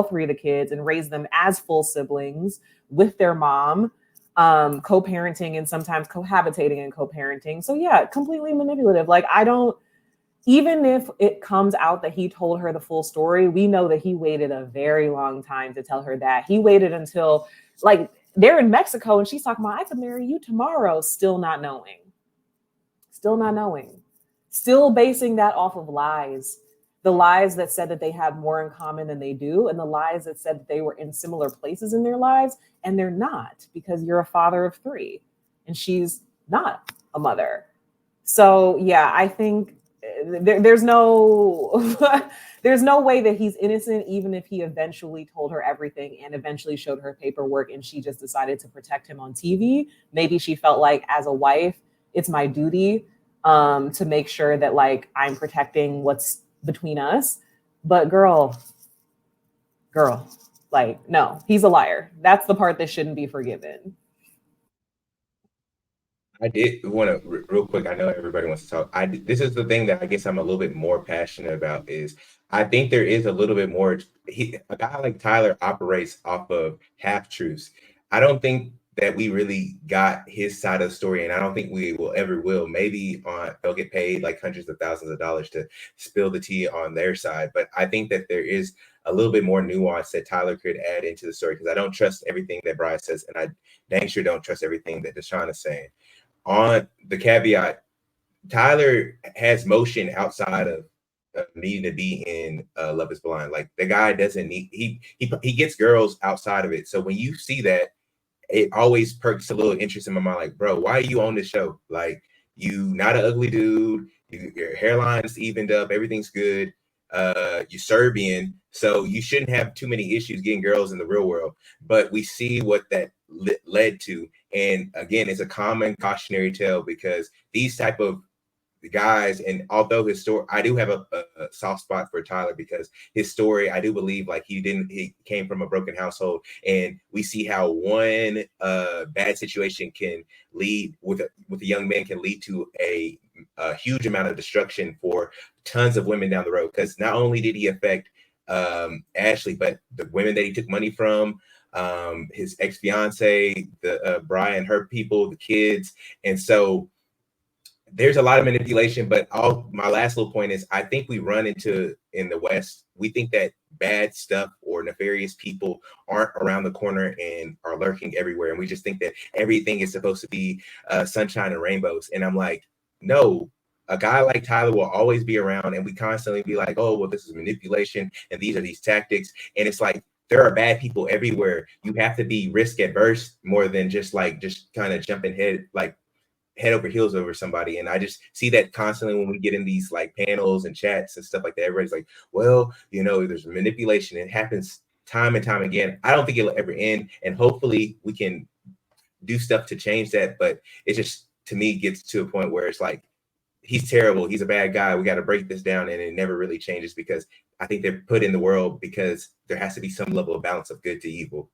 3 of the kids and raise them as full siblings with their mom, co-parenting and sometimes cohabitating and co-parenting. So yeah, completely manipulative. Like, I don't, even if it comes out that he told her the full story, we know that he waited a very long time to tell her that. He waited until, like, they're in Mexico and she's talking about, I could marry you tomorrow, still not knowing. Still basing that off of lies. The lies that said that they have more in common than they do, and the lies that said that they were in similar places in their lives, and they're not, because you're a father of 3 and she's not a mother. So yeah, I think there's no there's no way that he's innocent, even if he eventually told her everything and eventually showed her paperwork and she just decided to protect him on TV. Maybe she felt like, as a wife, it's my duty to make sure that, like, I'm protecting what's between us. But girl, like, no, he's a liar. That's the part that shouldn't be forgiven. I did want to real quick. I know everybody wants to talk. This is the thing that I guess I'm a little bit more passionate about is I think there is a little bit more. A guy like Tyler operates off of half truths. I don't think that we really got his side of the story, and I don't think we will ever will. Maybe they'll get paid like hundreds of thousands of dollars to spill the tea on their side, but I think that there is a little bit more nuance that Tyler could add into the story, because I don't trust everything that Brian says, and I dang sure don't trust everything that Deshaun is saying. On the caveat, Tyler has motion outside of needing to be in Love Is Blind. Like, the guy doesn't need, he gets girls outside of it. So when you see that, it always perks a little interest in my mind. Like, bro, why are you on this show? Like, you not an ugly dude. Your hairline is evened up. Everything's good. You're Serbian, so you shouldn't have too many issues getting girls in the real world. But we see what that led to. And again, it's a common cautionary tale, because these type of guys, and although his story, I do have a soft spot for Tyler, because his story, I do believe, like, he came from a broken household, and we see how one bad situation can lead with a young man, can lead to a huge amount of destruction for tons of women down the road. Because not only did he affect Ashley, but the women that he took money from, his ex-fiance, the Brian, her people, the kids. And so there's a lot of manipulation. But my last little point is, I think we run into, in the West, we think that bad stuff or nefarious people aren't around the corner and are lurking everywhere, and we just think that everything is supposed to be sunshine and rainbows. And I'm like, no, a guy like Tyler will always be around, and we constantly be like, oh, well, this is manipulation and these are these tactics. And it's like, there are bad people everywhere. You have to be risk adverse more than just kind of jumping head over heels over somebody. And I just see that constantly when we get in these like panels and chats and stuff like that. Everybody's like, well, there's manipulation. It happens time and time again. I don't think it'll ever end. And hopefully we can do stuff to change that. But it just, to me, gets to a point where it's like, he's terrible. He's a bad guy. We got to break this down. And it never really changes, because I think they're put in the world because there has to be some level of balance of good to evil.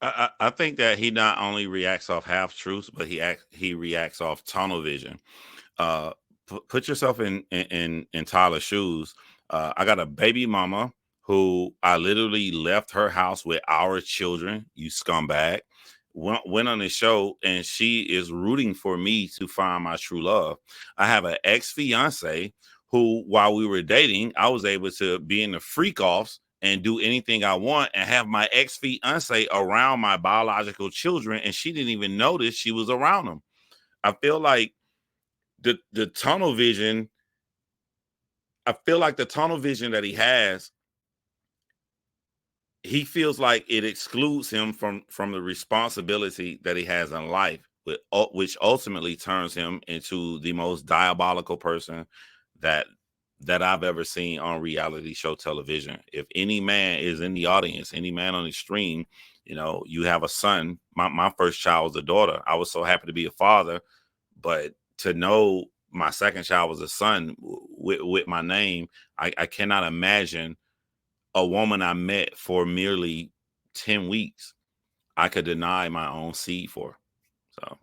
I think that he not only reacts off half truths, but he reacts off tunnel vision. Put yourself in Tyler's shoes. I got a baby mama who I literally left her house with our children. You scumbag. Went on the show, and she is rooting for me to find my true love. I have an ex-fiance who, while we were dating, I was able to be in the freak offs and do anything I want, and have my ex-fiance around my biological children, and she didn't even notice she was around them. I feel like the tunnel vision. I feel like the tunnel vision that he has, he feels like it excludes him from the responsibility that he has in life, which ultimately turns him into the most diabolical person that I've ever seen on reality show television. If any man is in the audience, any man on the stream, you have a son. My first child was a daughter. I was so happy to be a father, but to know my second child was a son with my name, I cannot imagine a woman I met for merely 10 weeks I could deny my own seed for. So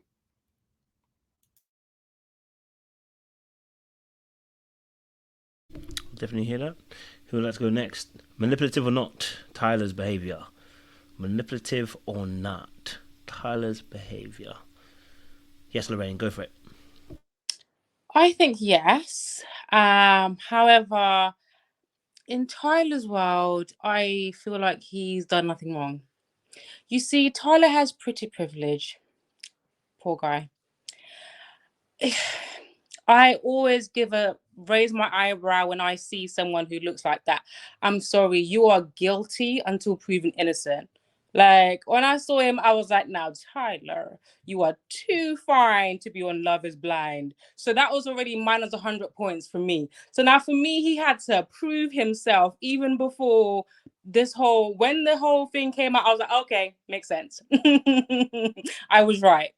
Definitely hear that. Who would like to go next? Manipulative or not? Tyler's behavior. Manipulative or not? Tyler's behavior. Yes, Lorraine, go for it. I think yes. However, in Tyler's world, I feel like he's done nothing wrong. You see, Tyler has pretty privilege. Poor guy. I always raise my eyebrow when I see someone who looks like that. I'm sorry, you are guilty until proven innocent. Like, when I saw him, I was like, now, Tyler, you are too fine to be on Love is Blind. So that was already minus 100 points for me. So now for me, he had to prove himself even before when the whole thing came out, I was like, okay, makes sense. I was right.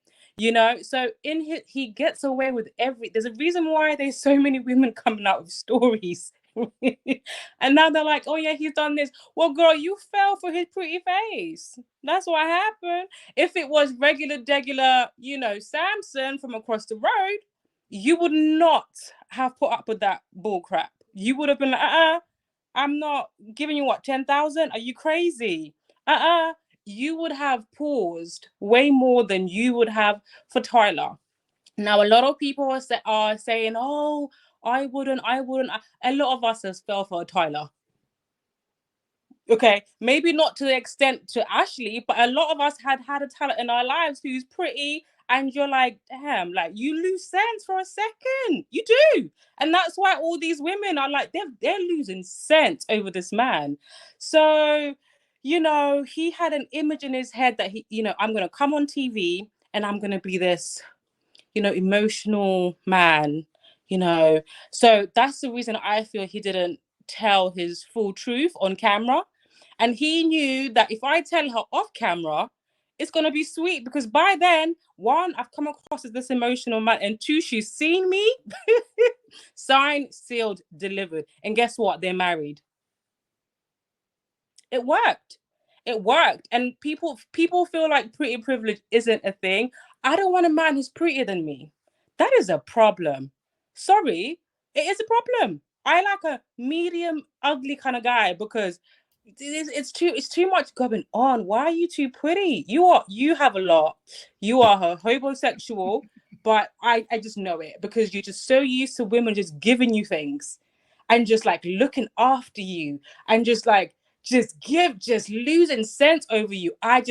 So he gets away with there's a reason why there's so many women coming out with stories. And now they're like, oh yeah, he's done this. Well, girl, you fell for his pretty face. That's what happened. If it was regular, Samson from across the road, you would not have put up with that bull crap. You would have been like, I'm not giving you 10,000. Are you crazy? You would have paused way more than you would have for Tyler. Now, a lot of people are saying, oh, I wouldn't. A lot of us has fell for Tyler. Okay, maybe not to the extent to Ashley, but a lot of us had a talent in our lives who's pretty, and you're like, damn, like you lose sense for a second. You do. And that's why all these women are like, they're losing sense over this man. So, he had an image in his head that I'm going to come on TV and I'm going to be this, emotional man, So that's the reason I feel he didn't tell his full truth on camera. And he knew that if I tell her off camera, it's going to be sweet, because by then, one, I've come across as this emotional man, and two, she's seen me. Signed, sealed, delivered. And guess what? They're married. It worked. And people feel like pretty privilege isn't a thing. I don't want a man who's prettier than me. That is a problem. Sorry, it is a problem. I like a medium ugly kind of guy, because it's too much going on. Why are you too pretty? You have a lot. You are a homosexual, but I just know it, because you're just so used to women just giving you things and just like looking after you and just losing sense over you. I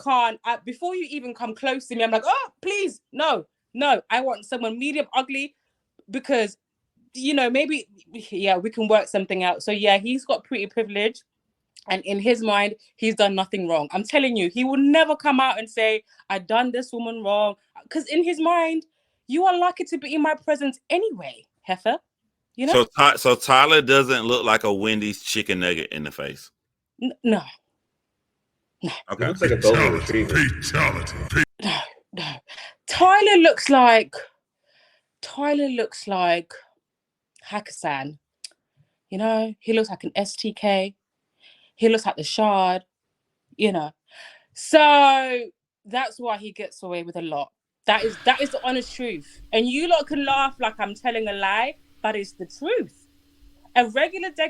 can't. Before you even come close to me, I'm like, oh, please, no. I want someone medium ugly, because maybe, yeah, we can work something out. So yeah, he's got pretty privilege, and in his mind, he's done nothing wrong. I'm telling you, he will never come out and say, I done this woman wrong, because in his mind, you are lucky to be in my presence anyway, heifer. So Tyler doesn't look like a Wendy's chicken nugget in the face. No. Okay. He looks like a golden retriever. No. Tyler looks like Hakkasan. He looks like an STK. He looks like the Shard. So that's why he gets away with a lot. That is the honest truth. And you lot can laugh like I'm telling a lie, but it's the truth. A regular guy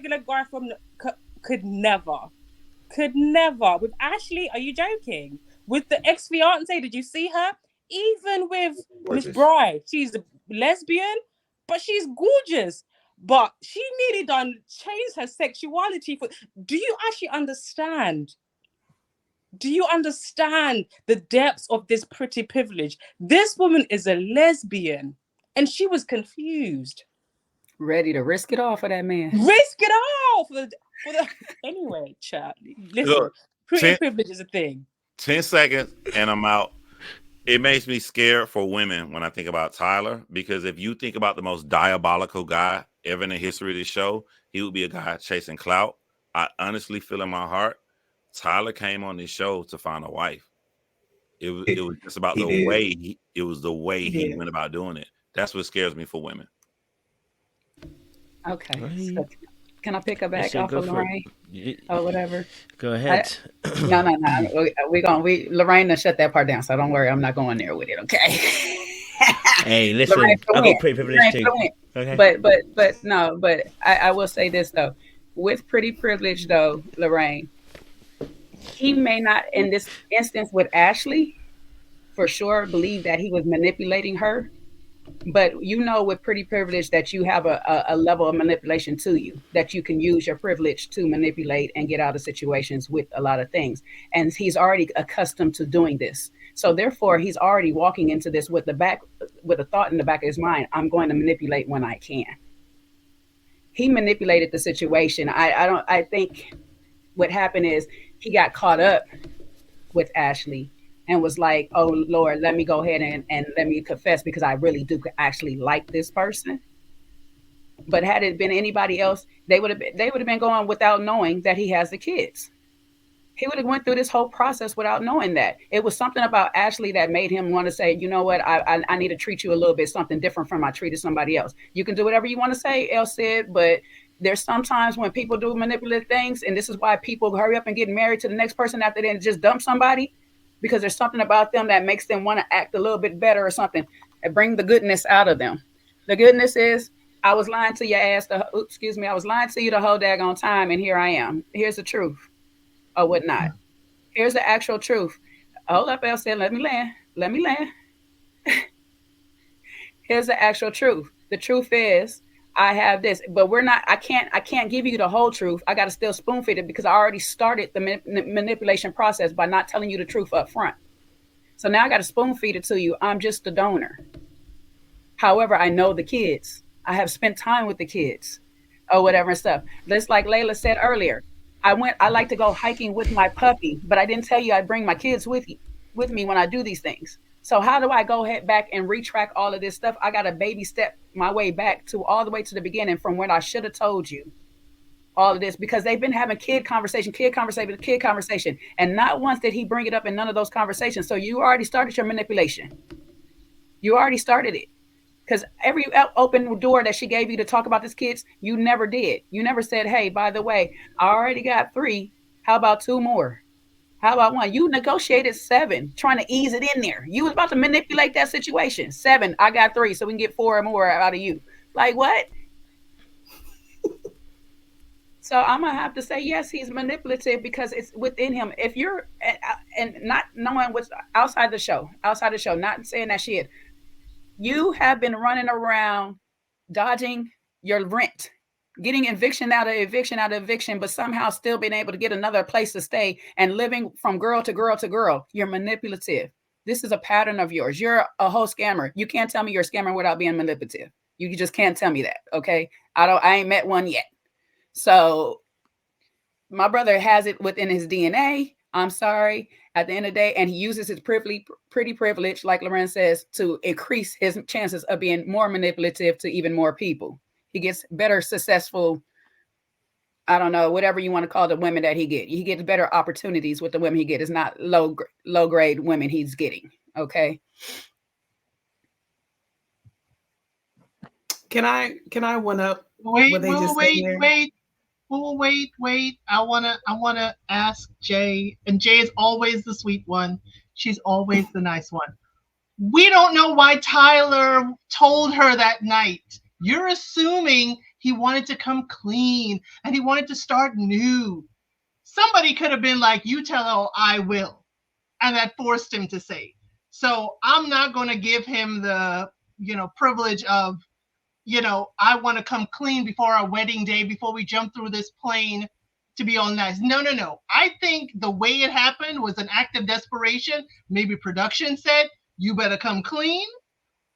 could never. With Ashley, are you joking? With the ex-fiance, did you see her? Even with Miss Bride, she's a lesbian, but she's gorgeous. But she nearly changed her sexuality. Do you actually understand? Do you understand the depths of this pretty privilege? This woman is a lesbian, and she was confused. Ready to risk it all for that man. Risk it all for the anyway, chat. Listen, look, pretty privilege is a thing. 10 seconds and I'm out. It makes me scared for women when I think about Tyler, because if you think about the most diabolical guy ever in the history of this show, he would be a guy chasing clout. I honestly feel in my heart, Tyler came on this show to find a wife. It was just about the way he went about doing it. That's what scares me for women. Okay. So can I pick her back off of Lorraine or whatever? Go ahead. No. Lorraine done shut that part down, so don't worry. I'm not going there with it. Okay. Hey, listen. I got pretty privilege too. Okay. But I will say this though. with pretty privilege, though, Lorraine, he may not, in this instance with Ashley, for sure, believe that he was manipulating her. But with pretty privilege that you have a level of manipulation to you, that you can use your privilege to manipulate and get out of situations with a lot of things. And he's already accustomed to doing this. So therefore, he's already walking into this with a thought in the back of his mind, I'm going to manipulate when I can. He manipulated the situation. I think what happened is he got caught up with Ashley and was like, oh Lord, let me go ahead and let me confess, because I really do actually like this person. But had it been anybody else, they would have been going without knowing that he has the kids. He would have went through this whole process without knowing that. It was something about Ashley that made him want to say, you know what, I need to treat you a little bit something different from I treated somebody else. You can do whatever you want to say, El Cid, but there's sometimes when people do manipulative things, and this is why people hurry up and get married to the next person after they just dump somebody, because there's something about them that makes them want to act a little bit better or something and bring the goodness out of them. The goodness is, I was lying to your ass. I was lying to you the whole daggone time, and here I am. Here's the truth. Or whatnot. Here's the actual truth. Hold up, El said, let me land. Here's the actual truth. The truth is, I have this, but I can't give you the whole truth. I got to still spoon feed it because I already started the manipulation process by not telling you the truth up front. So now I got to spoon feed it to you. I'm just the donor. However, I know the kids. I have spent time with the kids or whatever and stuff. Just like Layla said earlier, I like to go hiking with my puppy, but I didn't tell you I'd bring my kids with me when I do these things. So how do I go back and retrack all of this stuff? I got to baby step my way back to all the way to the beginning from when I should have told you all of this, because they've been having kid conversation. And not once did he bring it up in none of those conversations. So you already started your manipulation. You already started it. Because every open door that she gave you to talk about this kids, you never did. You never said, hey, by the way, I already got 3. How about 2 more? How about 1? You negotiated 7, trying to ease it in there. You was about to manipulate that situation. 7, I got 3, so we can get 4 or more out of you. Like what? So I'm going to have to say, yes, he's manipulative because it's within him. If you're, and not knowing what's outside the show, not saying that shit. You have been running around dodging your rent, getting eviction out of eviction, but somehow still being able to get another place to stay and living from girl to girl to girl. You're manipulative. This is a pattern of yours. You're a whole scammer. You can't tell me you're a scammer without being manipulative. You just can't tell me that. Okay. I ain't met one yet. So my brother has it within his DNA. I'm sorry. At the end of the day, and he uses his pretty privilege, like Loren says, to increase his chances of being more manipulative to even more people. He gets better, successful, I don't know, whatever you want to call the women that he gets. He gets better opportunities with the women he gets. It's not low grade women he's getting. Okay. Can I one up? Wait. I wanna ask Jay, and Jay is always the sweet one. She's always the nice one. We don't know why Tyler told her that night. You're assuming he wanted to come clean and he wanted to start new. Somebody could have been like, you tell her I will. And that forced him to say. So I'm not going to give him the, privilege of, I want to come clean before our wedding day, before we jump through this plane to be all nice. No. I think the way it happened was an act of desperation. Maybe production said, you better come clean.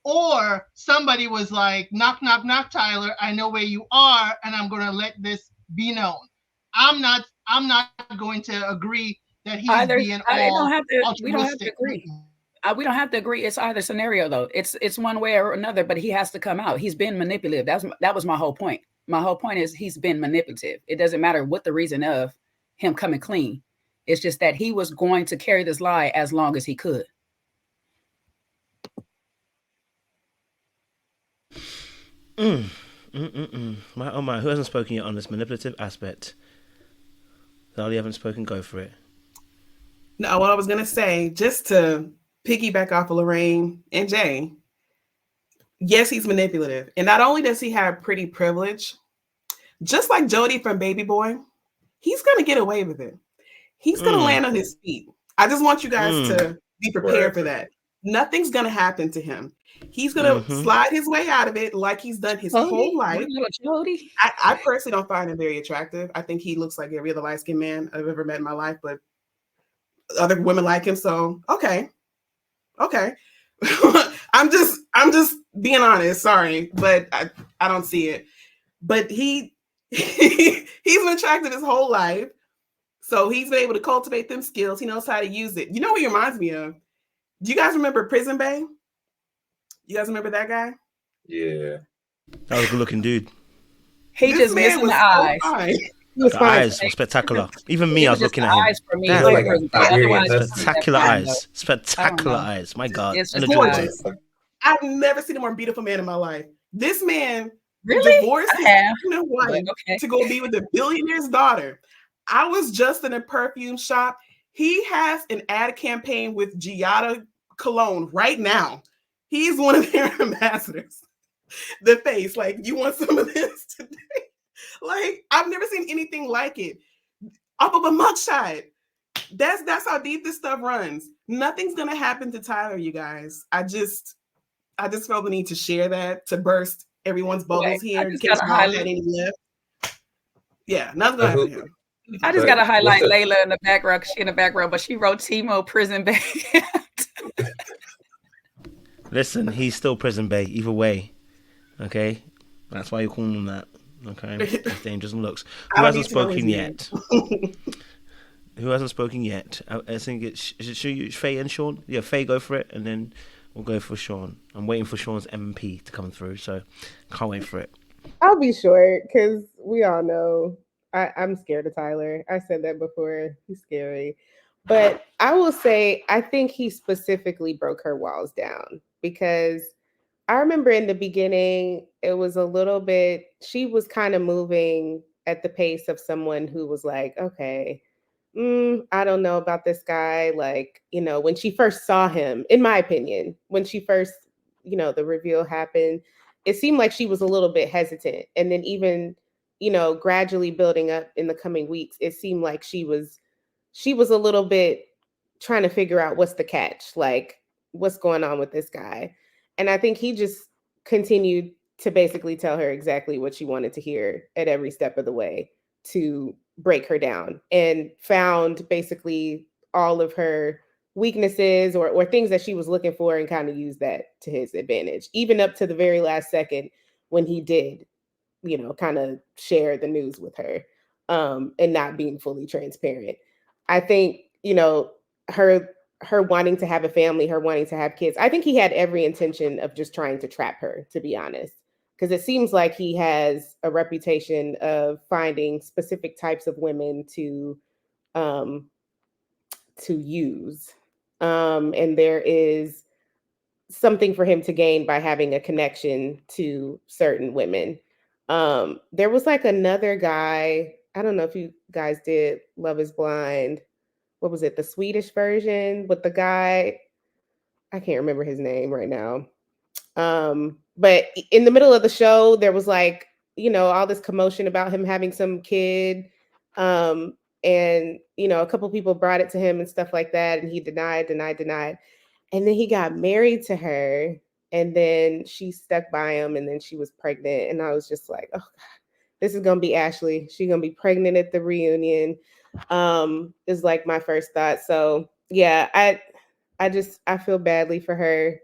Or somebody was like, knock, knock, knock, Tyler. I know where you are, and I'm going to let this be known. I'm not going to agree that he's being altruistic. We don't have to agree. We don't have to agree. It's either scenario though. It's one way or another, but he has to come out. He's been manipulative. That was my whole point. My whole point is he's been manipulative. It doesn't matter what the reason of him coming clean. It's just that he was going to carry this lie as long as he could. My, who hasn't spoken yet on this manipulative aspect? Zali, haven't spoken. Go for it. No, what I was gonna say, just to piggyback off of Lorraine and Jay, yes, he's manipulative, and not only does he have pretty privilege, just like Jody from Baby Boy, he's going to get away with it. He's going to land on his feet. I just want you guys to be prepared for that. Nothing's going to happen to him. He's going to slide his way out of it like he's done his whole life. I personally don't find him very attractive. I think he looks like every other light-skinned man I've ever met in my life, but other women like him. So, okay. I'm just being honest. Sorry, but I don't see it. But he's been attractive his whole life. So he's been able to cultivate them skills. He knows how to use it. You know what he reminds me of? Do you guys remember Prison Bae? You guys remember that guy? Yeah. That was a good looking dude. He just missing the eyes. The eyes were spectacular. Even me, I was looking at him. Eyes for me. Spectacular eyes. Spectacular eyes. My God. It's And gorgeous. I've never seen a more beautiful man in my life. This man really divorced his wife to go be with a billionaire's daughter. I was just in a perfume shop. He has an ad campaign with Giada Cologne right now. He's one of their ambassadors. The face, like, you want some of this today? Like, I've never seen anything like it. Off of a mugshot. That's how deep this stuff runs. Nothing's gonna happen to Tyler, you guys. I just felt the need to share that, to burst everyone's bubbles here in case I had any left. Yeah, nothing's gonna happen to him. I just gotta highlight Layla in the background. She in the background, but she wrote Timo Prison Bae. Listen, he's still Prison Bae either way. Okay, that's why you're calling him that. Okay, dangerous looks. Who hasn't spoken yet? Who hasn't spoken yet? I think it's Faye and Sean. Yeah, Faye, go for it, and then we'll go for Sean. I'm waiting for Sean's MP to come through, so can't wait for it. I'll be short because we all know I'm scared of Tyler. I said that before. He's scary. But I will say, I think he specifically broke her walls down, because I remember in the beginning, it was a little bit, she was kind of moving at the pace of someone who was like, okay, I don't know about this guy. Like, you know, when she first saw him, in my opinion, when she first, you know, the reveal happened, it seemed like she was a little bit hesitant. And then even, you know, gradually building up in the coming weeks, it seemed like she was a little bit trying to figure out what's the catch, like what's going on with this guy. And I think he just continued to basically tell her exactly what she wanted to hear at every step of the way to break her down, and found basically all of her weaknesses or things that she was looking for, and kind of used that to his advantage, even up to the very last second when he did, you know, kind of share the news with her, and not being fully transparent. I think, you know, her wanting to have a family, her wanting to have kids, I think he had every intention of just trying to trap her, to be honest, because it seems like he has a reputation of finding specific types of women to use. And there is something for him to gain by having a connection to certain women. There was like another guy, I don't know if you guys did Love is Blind. What was it? The Swedish version with the guy, I can't remember his name right now. But in the middle of the show, there was like, you know, all this commotion about him having some kid. And, you know, a couple people brought it to him and stuff like that. And he denied. And then he got married to her. And then she stuck by him. And then she was pregnant. And I was just like, oh, God, this is going to be Ashley. She's going to be pregnant at the reunion. Is like my first thought. So yeah, I feel badly for her.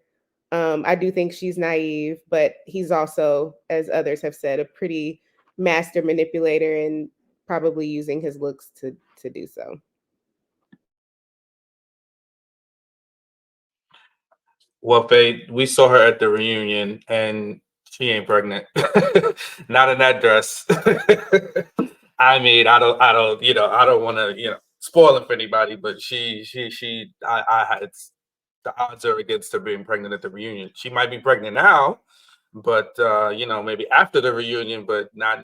I do think she's naive, but he's also, as others have said, a pretty master manipulator, and probably using his looks to do so. Well, Faye, we saw her at the reunion, and she ain't pregnant. Not in that dress. I mean, I don't, you know, I don't want to, you know, spoil it for anybody, but it's the odds are against her being pregnant at the reunion. She might be pregnant now, but you know, maybe after the reunion, but not